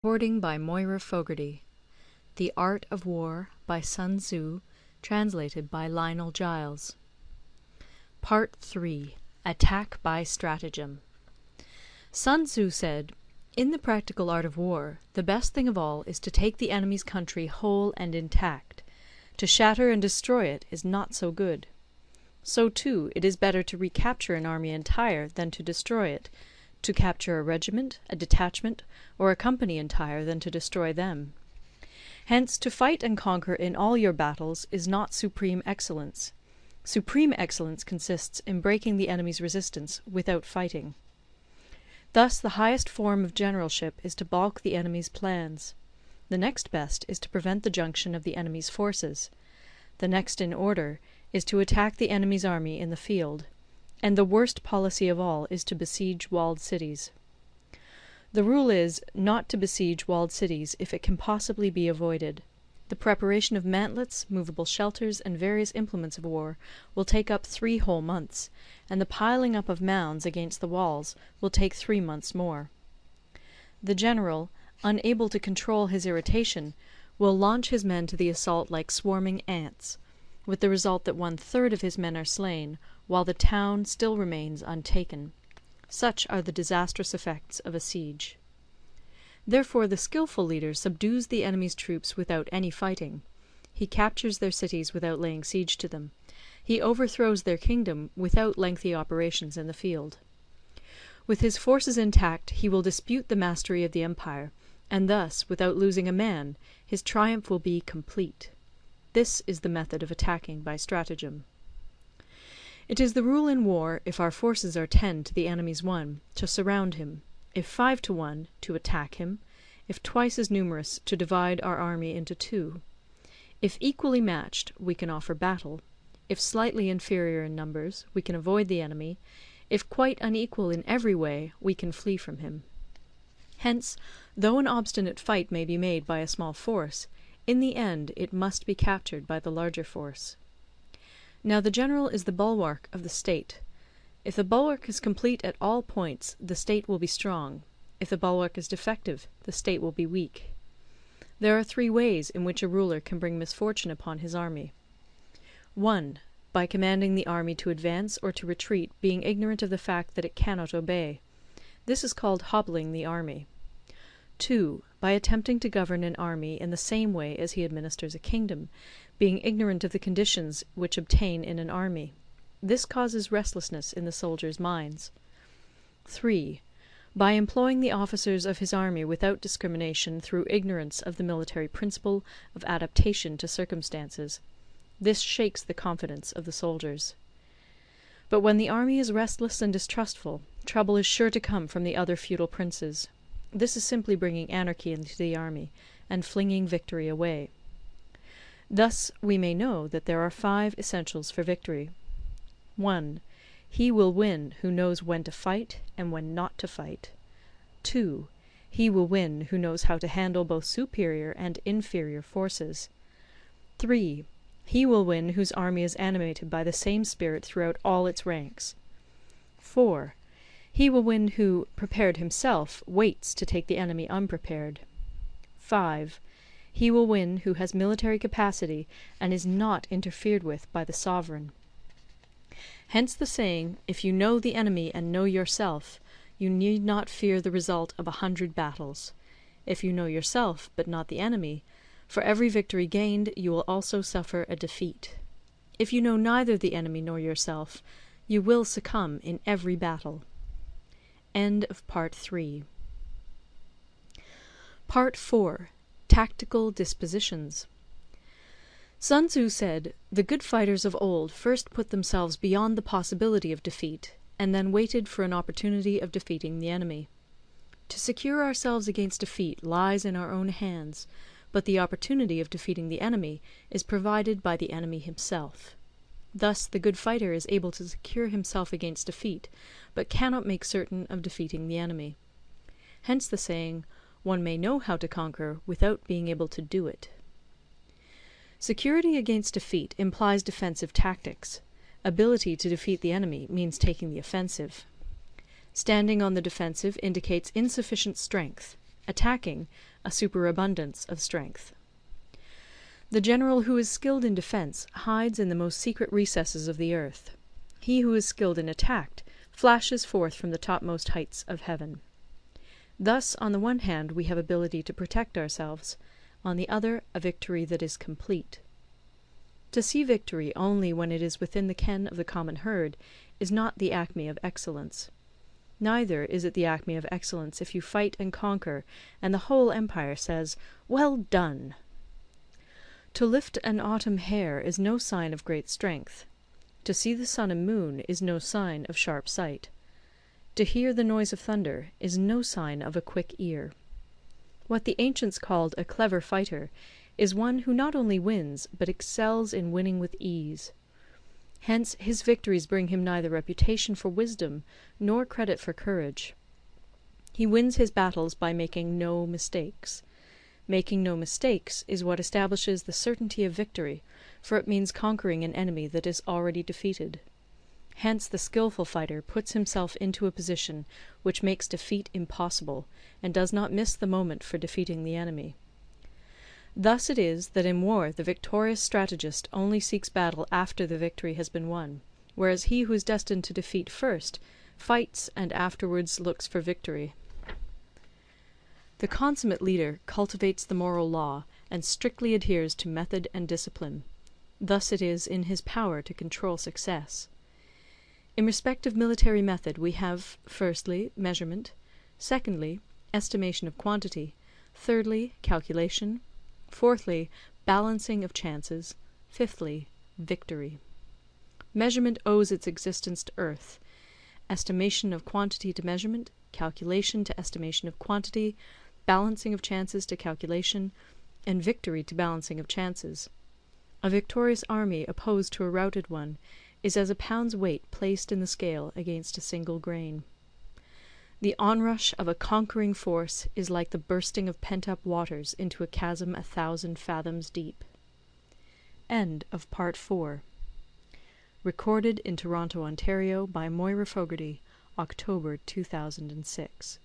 Recording by Moira Fogarty. The Art of War by Sun Tzu, translated by Lionel Giles. Part 3. Attack by Stratagem. Sun Tzu said, "In the practical art of war, the best thing of all is to take the enemy's country whole and intact. To shatter and destroy it is not so good. So too it is better to recapture an army entire than to destroy it, to capture a regiment, a detachment, or a company entire than to destroy them. Hence, to fight and conquer in all your battles is not supreme excellence. Supreme excellence consists in breaking the enemy's resistance without fighting. Thus the highest form of generalship is to balk the enemy's plans. The next best is to prevent the junction of the enemy's forces. The next in order is to attack the enemy's army in the field. And the worst policy of all is to besiege walled cities. The rule is, not to besiege walled cities if it can possibly be avoided. The preparation of mantlets, movable shelters, and various implements of war will take up 3 whole months, and the piling up of mounds against the walls will take 3 months more. The general, unable to control his irritation, will launch his men to the assault like swarming ants, with the result that 1/3 of his men are slain, while the town still remains untaken. Such are the disastrous effects of a siege. Therefore the skilful leader subdues the enemy's troops without any fighting. He captures their cities without laying siege to them. He overthrows their kingdom without lengthy operations in the field. With his forces intact he will dispute the mastery of the empire, and thus, without losing a man, his triumph will be complete. This is the method of attacking by stratagem. It is the rule in war, if our forces are 10 to the enemy's 1, to surround him; if 5 to 1, to attack him; if twice as numerous, to divide our army into 2. If equally matched, we can offer battle; if slightly inferior in numbers, we can avoid the enemy; if quite unequal in every way, we can flee from him. Hence, though an obstinate fight may be made by a small force, in the end it must be captured by the larger force. Now the general is the bulwark of the state. If the bulwark is complete at all points, the state will be strong; if the bulwark is defective, the state will be weak. There are 3 ways in which a ruler can bring misfortune upon his army. 1. By commanding the army to advance or to retreat, being ignorant of the fact that it cannot obey. This is called hobbling the army. 2. By attempting to govern an army in the same way as he administers a kingdom, being ignorant of the conditions which obtain in an army. This causes restlessness in the soldiers' minds. 3. By employing the officers of his army without discrimination through ignorance of the military principle of adaptation to circumstances. This shakes the confidence of the soldiers. But when the army is restless and distrustful, trouble is sure to come from the other feudal princes. This is simply bringing anarchy into the army, and flinging victory away. Thus we may know that there are 5 essentials for victory. 1. He will win who knows when to fight and when not to fight. 2. He will win who knows how to handle both superior and inferior forces. 3. He will win whose army is animated by the same spirit throughout all its ranks. 4. He will win who, prepared himself, waits to take the enemy unprepared. 5. He will win who has military capacity and is not interfered with by the sovereign. Hence the saying, if you know the enemy and know yourself, you need not fear the result of 100 battles. If you know yourself, but not the enemy, for every victory gained you will also suffer a defeat. If you know neither the enemy nor yourself, you will succumb in every battle. End of Part 3. Part 4. Tactical Dispositions. Sun Tzu said, "The good fighters of old first put themselves beyond the possibility of defeat, and then waited for an opportunity of defeating the enemy. To secure ourselves against defeat lies in our own hands, but the opportunity of defeating the enemy is provided by the enemy himself. Thus the good fighter is able to secure himself against defeat, but cannot make certain of defeating the enemy. Hence the saying, one may know how to conquer without being able to do it." Security against defeat implies defensive tactics. Ability to defeat the enemy means taking the offensive. Standing on the defensive indicates insufficient strength. attacking a superabundance of strength. The general who is skilled in defence hides in the most secret recesses of the earth. He who is skilled in attack flashes forth from the topmost heights of heaven. Thus, on the one hand, we have ability to protect ourselves, on the other, a victory that is complete. To see victory only when it is within the ken of the common herd is not the acme of excellence. Neither is it the acme of excellence if you fight and conquer, and the whole empire says, "Well done!" To lift an autumn hare is no sign of great strength. To see the sun and moon is no sign of sharp sight. To hear the noise of thunder is no sign of a quick ear. What the ancients called a clever fighter is one who not only wins, but excels in winning with ease. Hence his victories bring him neither reputation for wisdom nor credit for courage. He wins his battles by making no mistakes. Making no mistakes is what establishes the certainty of victory, for it means conquering an enemy that is already defeated. Hence the skilful fighter puts himself into a position which makes defeat impossible, and does not miss the moment for defeating the enemy. Thus it is that in war the victorious strategist only seeks battle after the victory has been won, whereas he who is destined to defeat first fights and afterwards looks for victory. The consummate leader cultivates the moral law and strictly adheres to method and discipline. Thus it is in his power to control success. In respect of military method we have, firstly, measurement; secondly, estimation of quantity; thirdly, calculation; fourthly, balancing of chances; fifthly, victory. Measurement owes its existence to earth; estimation of quantity to measurement; calculation to estimation of quantity; balancing of chances to calculation; and victory to balancing of chances. A victorious army opposed to a routed one is as a pound's weight placed in the scale against a single grain. The onrush of a conquering force is like the bursting of pent-up waters into a chasm 1,000 fathoms deep. End of Part 4. Recorded in Toronto, Ontario by Moira Fogarty, October 2006.